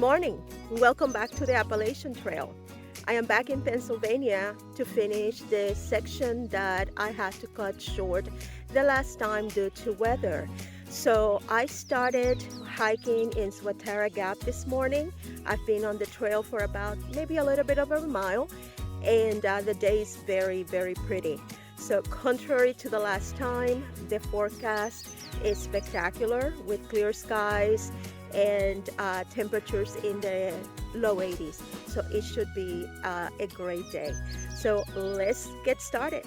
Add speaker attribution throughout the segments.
Speaker 1: morning. Welcome back to the Appalachian Trail. I am back in Pennsylvania to finish the section that I had to cut short the last time due to weather. So I started hiking in Swatara Gap this morning. I've been on the trail for about maybe a little bit over a mile, and the day is very, very pretty. So contrary to the last time, the forecast is spectacular with clear skies and temperatures in the low 80s. So it should be a great day. So let's get started.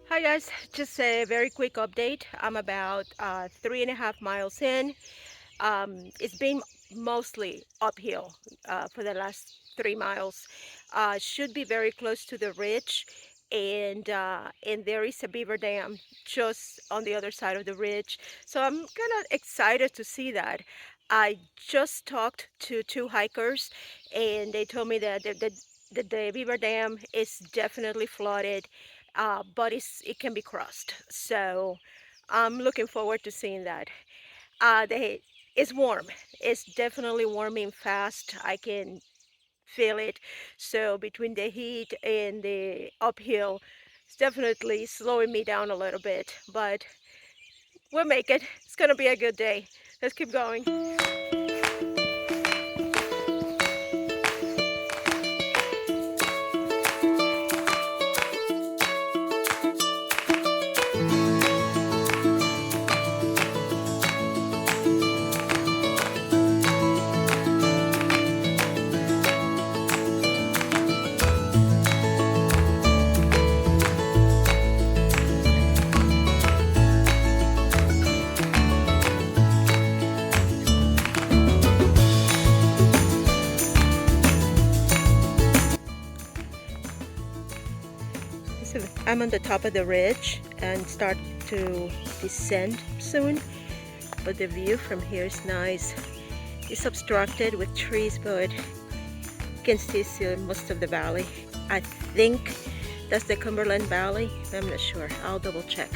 Speaker 1: Hi guys, just a very quick update. I'm about 3.5 miles in. It's been mostly uphill for the last 3 miles. Should be very close to the ridge, and there is a beaver dam just on the other side of the ridge. So I'm kind of excited to see that. I just talked to two hikers, and they told me that the beaver dam is definitely flooded, but it can be crossed. So I'm looking forward to seeing that. It's warm. It's definitely warming fast. I can feel it. So between the heat and the uphill, it's definitely slowing me down a little bit. But we'll make it. It's gonna be a good day. Let's keep going. So I'm on the top of the ridge and start to descend soon, but the view from here is nice. It's obstructed with trees, but you can still see most of the valley. I think that's the Cumberland Valley. I'm not sure. I'll double check.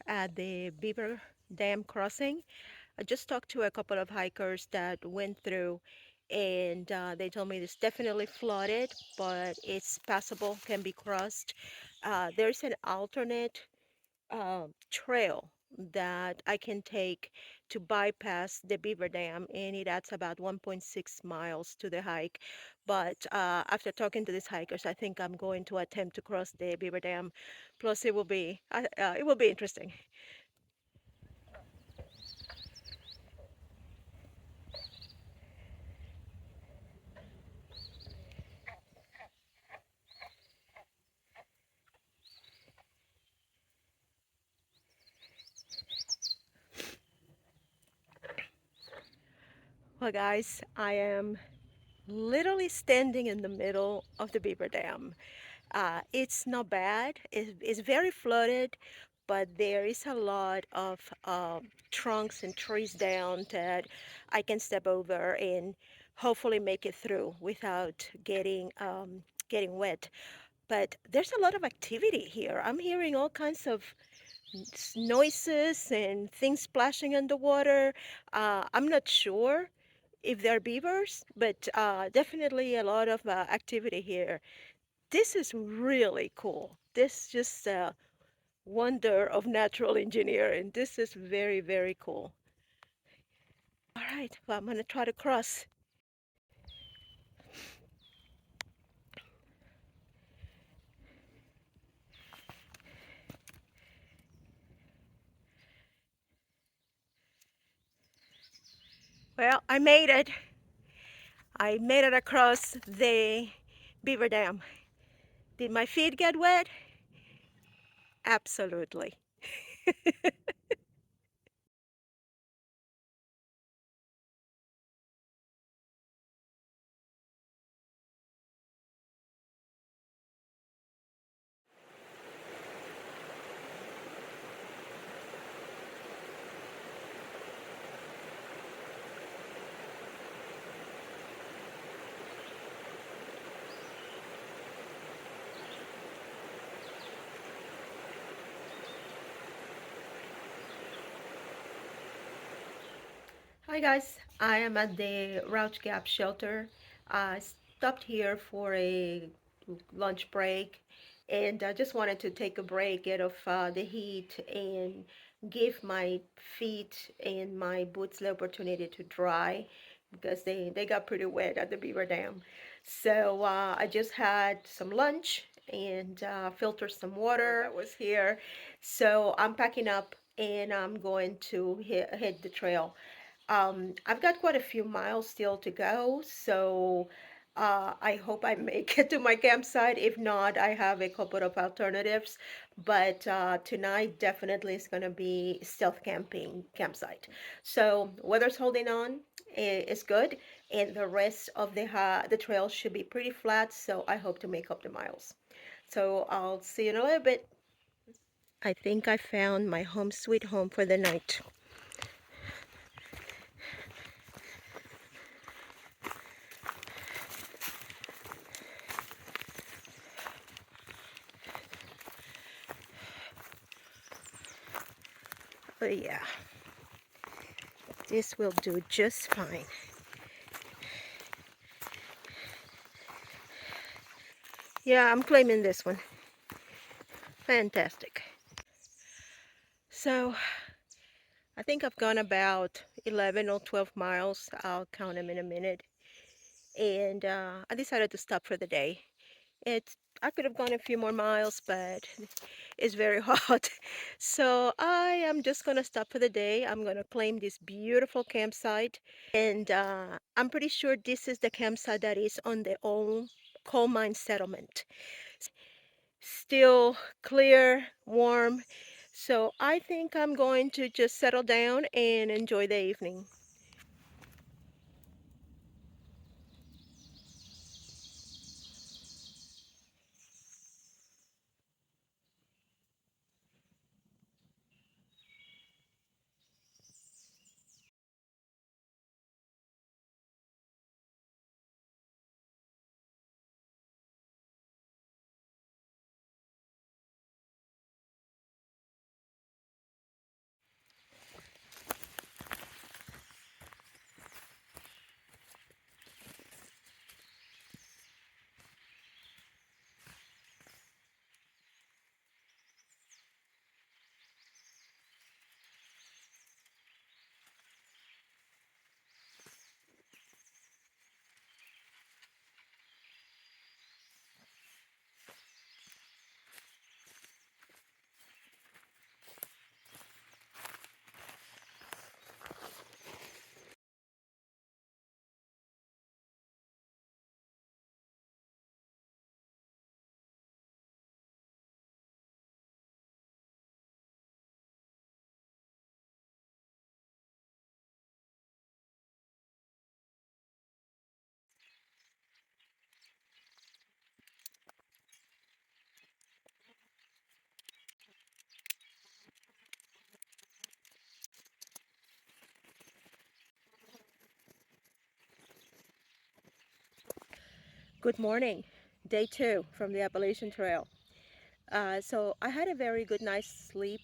Speaker 1: at the Beaver Dam crossing. I just talked to a couple of hikers that went through, and they told me it's definitely flooded, but it's passable, can be crossed. There's an alternate trail that I can take to bypass the Beaver Dam, and it adds about 1.6 miles to the hike. But after talking to these hikers, I think I'm going to attempt to cross the Beaver Dam. Plus, it will be interesting. Well, guys, I am literally standing in the middle of the Beaver Dam. It's not bad. It's very flooded, but there is a lot of trunks and trees down that I can step over and hopefully make it through without getting wet. But there's a lot of activity here. I'm hearing all kinds of noises and things splashing in the water. I'm not sure if they're beavers, but definitely a lot of activity here. This is really cool. This just a wonder of natural engineering. This is very, very cool. All right, well, I'm gonna try to cross. Well, I made it. I made it across the beaver dam. Did my feet get wet? Absolutely. Hi guys, I am at the Rouch Gap shelter. I stopped here for a lunch break and I just wanted to take a break, get off the heat and give my feet and my boots the opportunity to dry because they got pretty wet at the beaver dam. So I just had some lunch and filtered some water that was here. So I'm packing up and I'm going to hit the trail. I've got quite a few miles still to go, so I hope I make it to my campsite. If not, I have a couple of alternatives, but tonight definitely is going to be stealth camping campsite. So weather's holding on, is good, and the rest of the trail should be pretty flat, so I hope to make up the miles. So I'll see you in a little bit. I think I found my home sweet home for the night. But yeah, this will do just fine. Yeah, I'm claiming this one. Fantastic. So I think I've gone about 11 or 12 miles. I'll count them in a minute. And I decided to stop for the day. I could have gone a few more miles, but it's very hot. So I am just gonna stop for the day. I'm gonna claim this beautiful campsite. And I'm pretty sure this is the campsite that is on the old coal mine settlement. Still clear, warm. So I think I'm going to just settle down and enjoy the evening. Good morning. Day two from the Appalachian Trail. So I had a very good night's sleep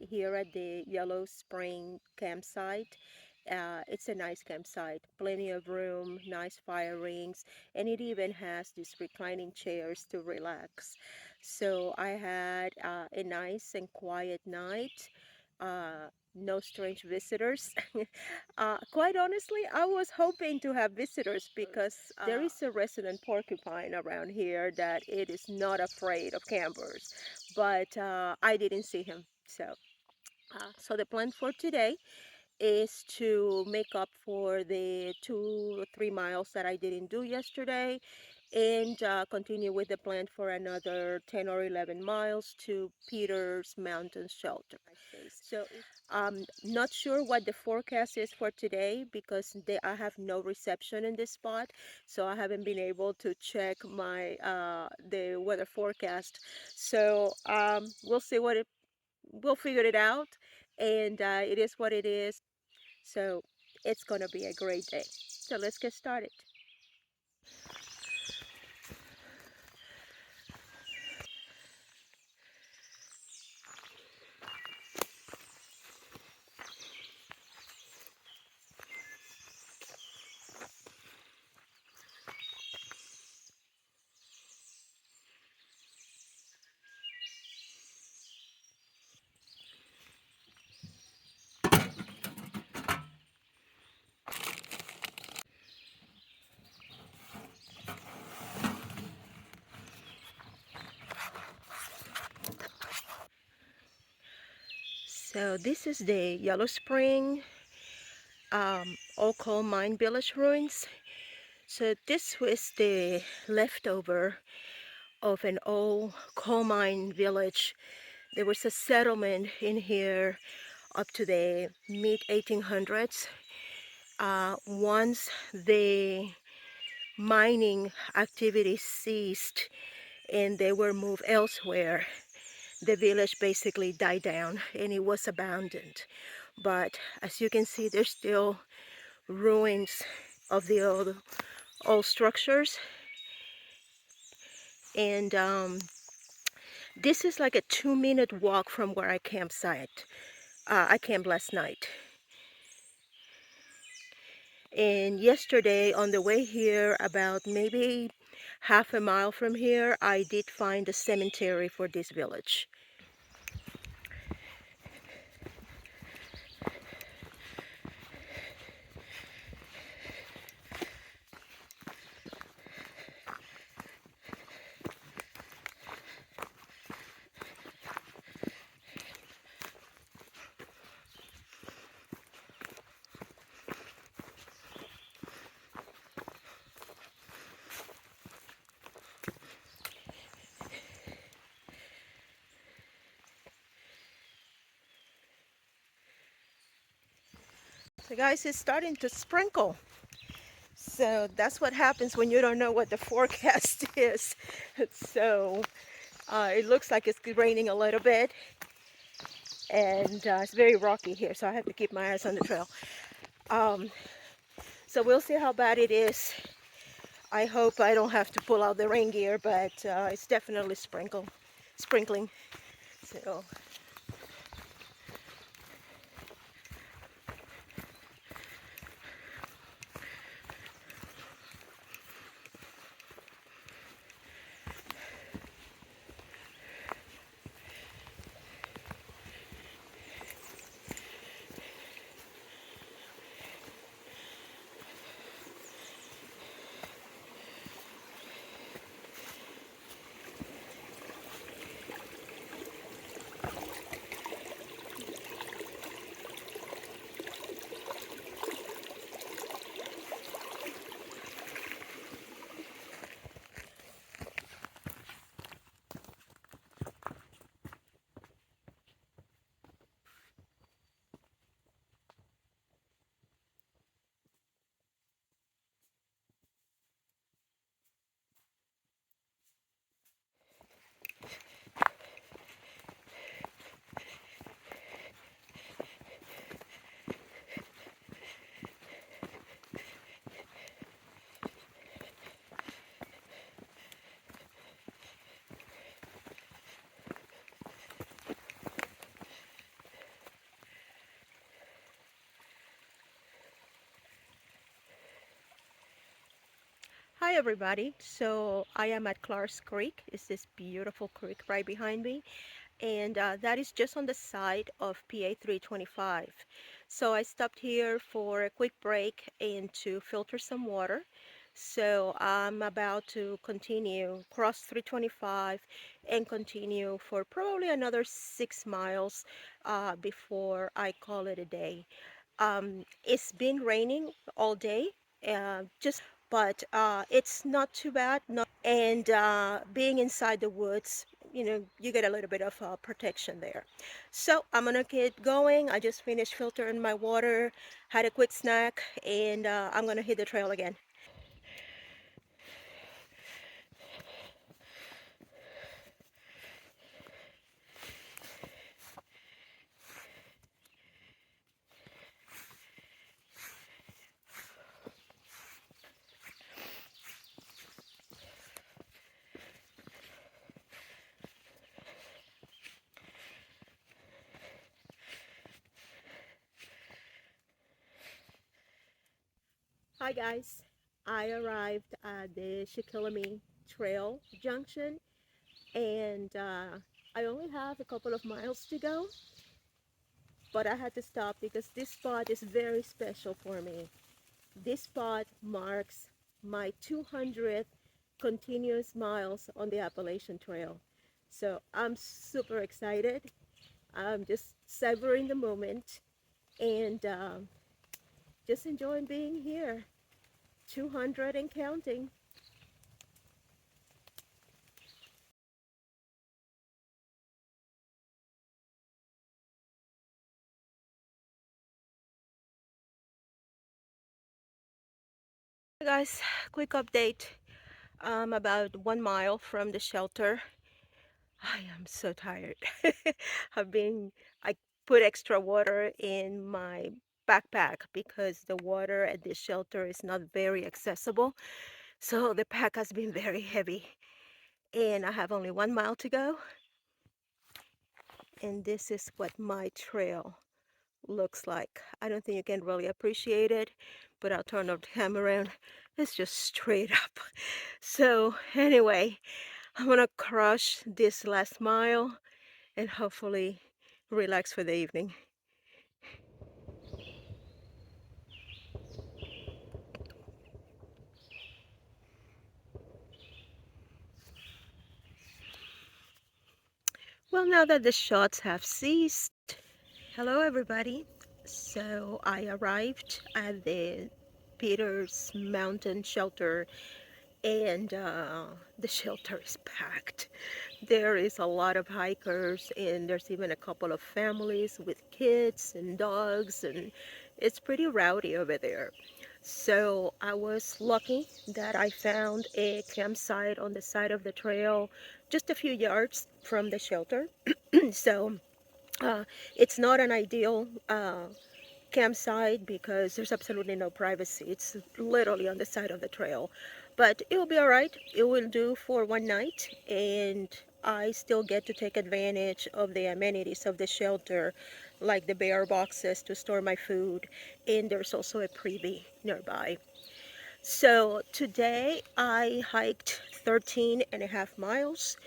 Speaker 1: here at the Yellow Spring campsite. It's a nice campsite, plenty of room, nice fire rings, and it even has these reclining chairs to relax. So I had a nice and quiet night. No strange visitors. Quite honestly, I was hoping to have visitors because there is a resident porcupine around here that it is not afraid of campers, but I didn't see him. So the plan for today is to make up for the 2 or 3 miles that I didn't do yesterday and continue with the plan for another 10 or 11 miles to Peter's Mountain Shelter. So I'm not sure what the forecast is for today because I have no reception in this spot, so I haven't been able to check my the weather forecast. So we'll see we'll figure it out, and it is what it is. So it's gonna be a great day. So let's get started. So this is the Yellow Spring Old Coal Mine Village ruins. So this was the leftover of an old coal mine village. There was a settlement in here up to the mid 1800s. Once the mining activities ceased and they were moved elsewhere, the village basically died down and it was abandoned. But as you can see, there's still ruins of the old structures, and this is like a 2-minute walk from where I campsite. I camped last night. And yesterday on the way here, about maybe half a mile from here, I did find a cemetery for this village. So guys, it's starting to sprinkle. So that's what happens when you don't know what the forecast is. So it looks like it's raining a little bit, and it's very rocky here, so I have to keep my eyes on the trail. Um, so we'll see how bad it is. I hope I don't have to pull out the rain gear, but it's definitely sprinkling. So Hi everybody. So I am at Clark's Creek. It's this beautiful creek right behind me, and that is just on the side of PA 325. So I stopped here for a quick break and to filter some water. So I'm about to continue cross 325 and continue for probably another 6 miles before I call it a day. It's been raining all day, but it's not too bad. And being inside the woods, you get a little bit of protection there. So I'm gonna get going. I just finished filtering my water, had a quick snack, and I'm gonna hit the trail again. Hi guys, I arrived at the Shikellamy Trail Junction, and I only have a couple of miles to go, but I had to stop because this spot is very special for me. This spot marks my 200th continuous miles on the Appalachian Trail. So I'm super excited. I'm just savoring the moment and just enjoying being here. 200 and counting. Hey guys, quick update. I'm about 1 mile from the shelter. I am so tired. I've been, I put extra water in my backpack because the water at this shelter is not very accessible. So the pack has been very heavy. And I have only 1 mile to go. And this is what my trail looks like. I don't think you can really appreciate it, but I'll turn the camera around. It's just straight up. So anyway, I'm gonna crush this last mile and hopefully relax for the evening. Well, now that the shots have ceased, hello everybody. So I arrived at the Peters Mountain Shelter, and the shelter is packed. There is a lot of hikers, and there's even a couple of families with kids and dogs, and it's pretty rowdy over there. So I was lucky that I found a campsite on the side of the trail just a few yards from the shelter. So uh, it's not an ideal campsite because there's absolutely no privacy. It's literally on the side of the trail. But it will be all right. It will do for one night, and I still get to take advantage of the amenities of the shelter, like the bear boxes to store my food, and there's also a privy nearby. So today I hiked 13 and a half miles.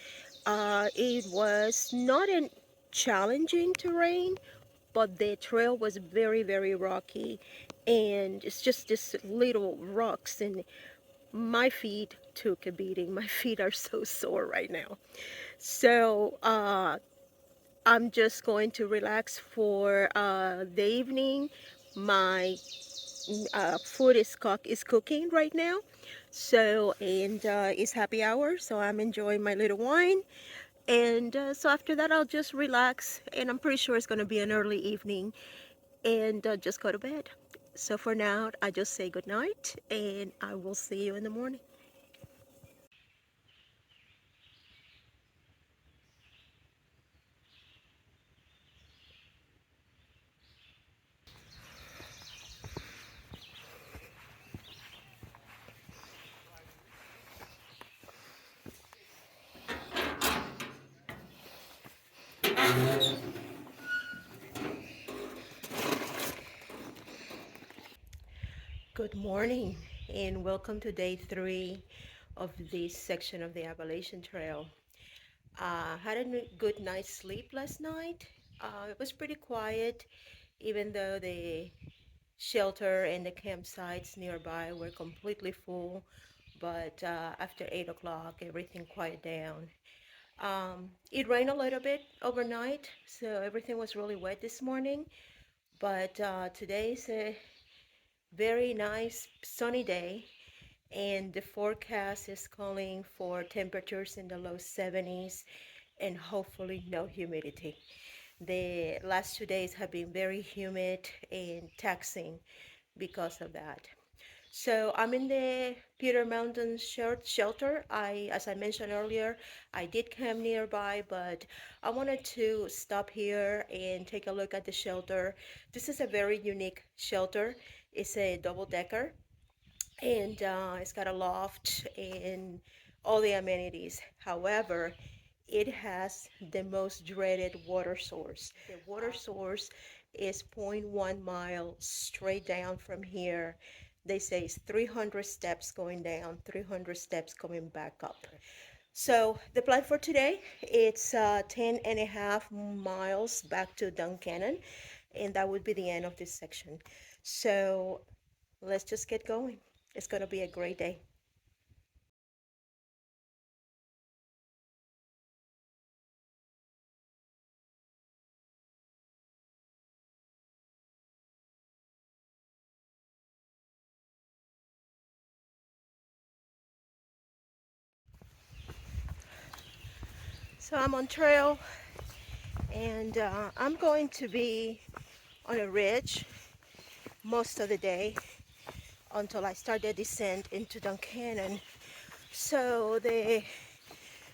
Speaker 1: It was not a challenging terrain, but the trail was very, very rocky, and it's just this little rocks, and my feet took a beating. My feet are so sore right now. So I'm just going to relax for the evening. My food is cooking right now. So, and it's happy hour, so I'm enjoying my little wine. And so after that, I'll just relax, and I'm pretty sure it's going to be an early evening, and just go to bed. So for now, I just say good night, and I will see you in the morning. Good morning. and welcome to day 3 of this section of the Appalachian Trail. Had a good night's sleep last night. It was pretty quiet, even though the shelter and the campsites nearby were completely full. But after 8 o'clock, everything quieted down. It rained a little bit overnight, so everything was really wet this morning. But today's a very nice sunny day, and the forecast is calling for temperatures in the low 70s and hopefully no humidity. The last 2 days have been very humid and taxing because of that. So I'm in the Peter Mountain shelter. As I mentioned earlier, I did camp nearby, but I wanted to stop here and take a look at the shelter. This is a very unique shelter. It's a double decker, and it's got a loft and all the amenities. However, it has the most dreaded water source. The water source is zero point 0.1 mile straight down from here. They say it's 300 steps going down, 300 steps coming back up. So the plan for today, it's 10 and a half miles back to Duncannon, and that would be the end of this section. So let's just get going. It's going to be a great day. So I'm on trail, and I'm going to be on a ridge most of the day until I start the descent into Duncannon. So the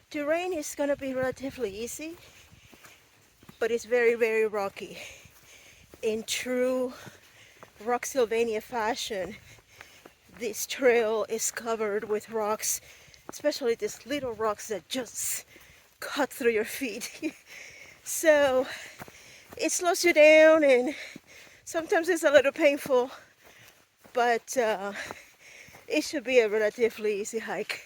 Speaker 1: terrain is going to be relatively easy, but it's very, very rocky. In true Rocksylvania fashion, this trail is covered with rocks, especially these little rocks that just cut through your feet. So it slows you down, and sometimes it's a little painful, but it should be a relatively easy hike.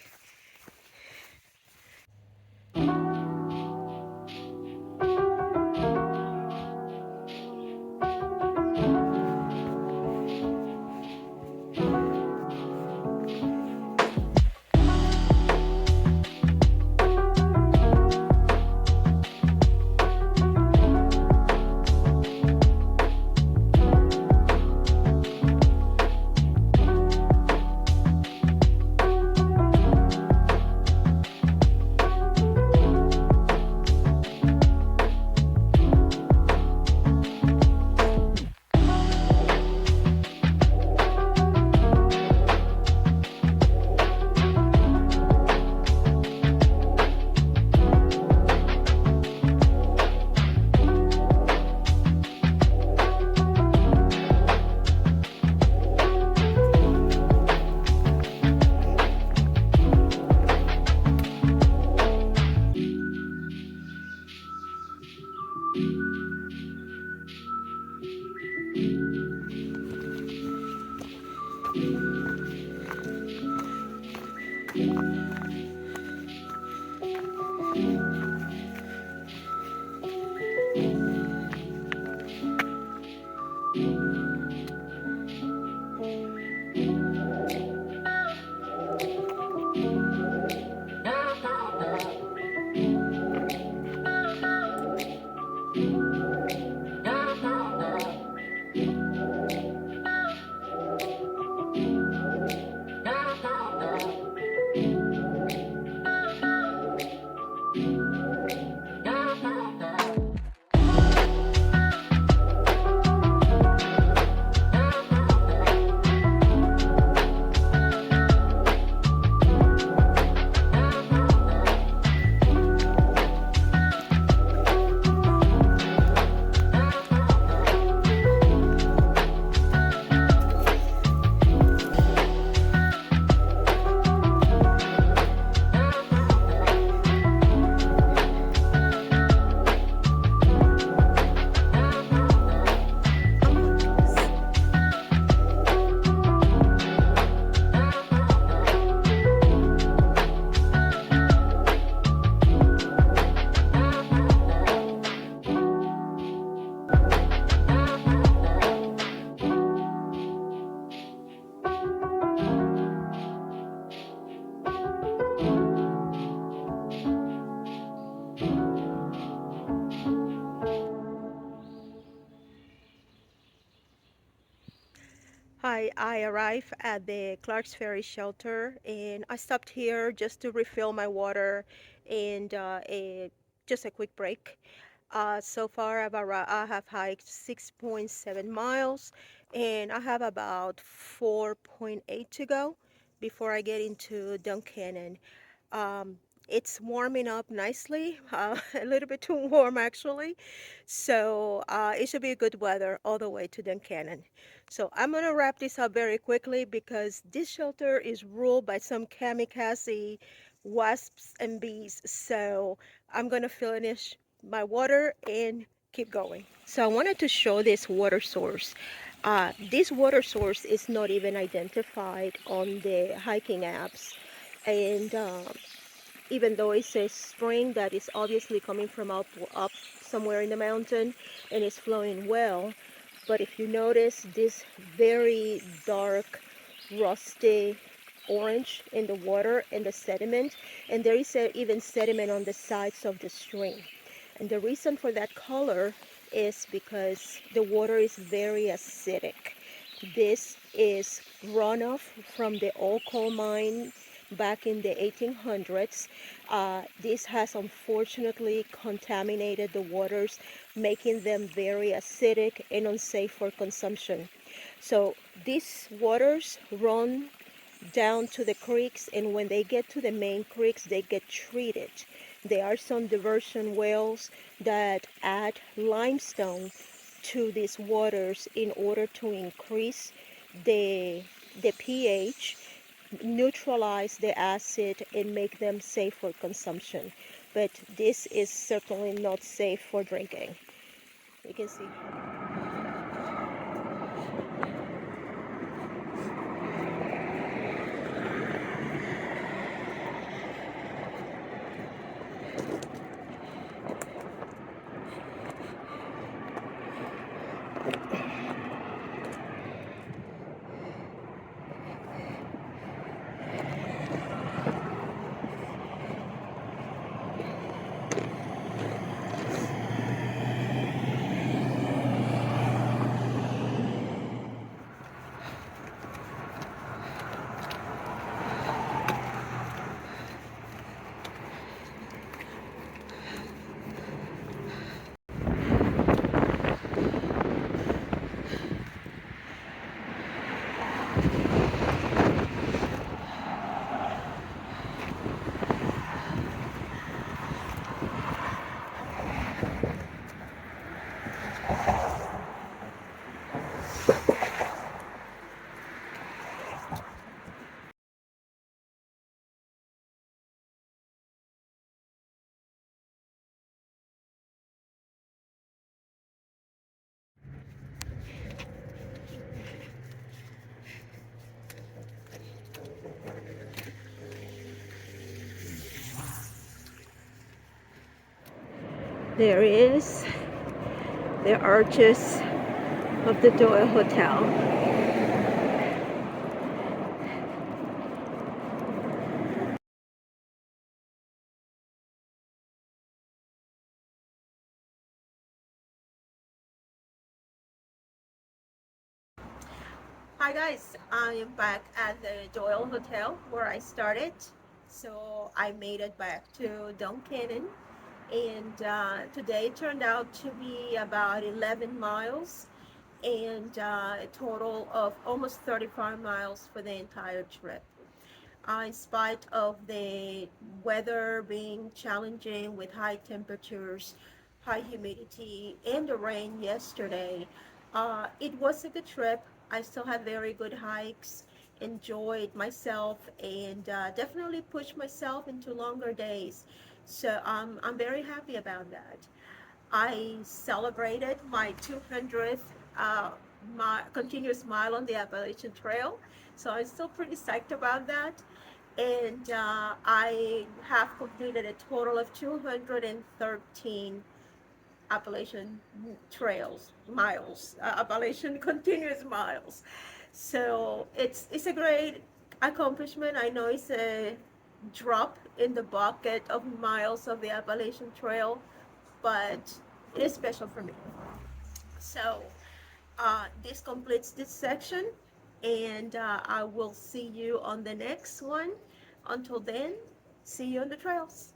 Speaker 1: I arrived at the Clark's Ferry shelter and I stopped here just to refill my water and just a quick break. So far, I have hiked 6.7 miles and I have about 4.8 to go before I get into Duncannon. Um, it's warming up nicely, a little bit too warm actually. So it should be good weather all the way to Duncannon. So I'm gonna wrap this up very quickly because this shelter is ruled by some kamikaze wasps and bees. So I'm gonna finish my water and keep going. So I wanted to show this water source. This water source is not even identified on the hiking apps. And even though it says spring, that is obviously coming from up somewhere in the mountain and is flowing well. But if you notice this very dark, rusty orange in the water and the sediment, and there is even sediment on the sides of the stream. And the reason for that color is because the water is very acidic. This is runoff from the old coal mine back in the 1800s. This has unfortunately contaminated the waters, making them very acidic and unsafe for consumption. So these waters run down to the creeks, and when they get to the main creeks, they get treated. There are some diversion wells that add limestone to these waters in order to increase the pH, neutralize the acid, and make them safe for consumption. But this is certainly not safe for drinking. You can see. There is the arches of the Doyle Hotel. Hi guys, I am back at the Doyle Hotel where I started. So I made it back to Duncannon, and today turned out to be about 11 miles and a total of almost 35 miles for the entire trip. In spite of the weather being challenging with high temperatures, high humidity, and the rain yesterday, it was a good trip. I still had very good hikes, enjoyed myself, and definitely pushed myself into longer days. So I'm very happy about that. I celebrated my 200th continuous mile on the Appalachian Trail, so I'm still pretty psyched about that. And I have completed a total of 213 Appalachian trails, miles, Appalachian continuous miles. So it's a great accomplishment. I know it's a drop in the bucket of miles of the Appalachian Trail, but it is special for me. So this completes this section. and I will see you on the next one. Until then, see you on the trails.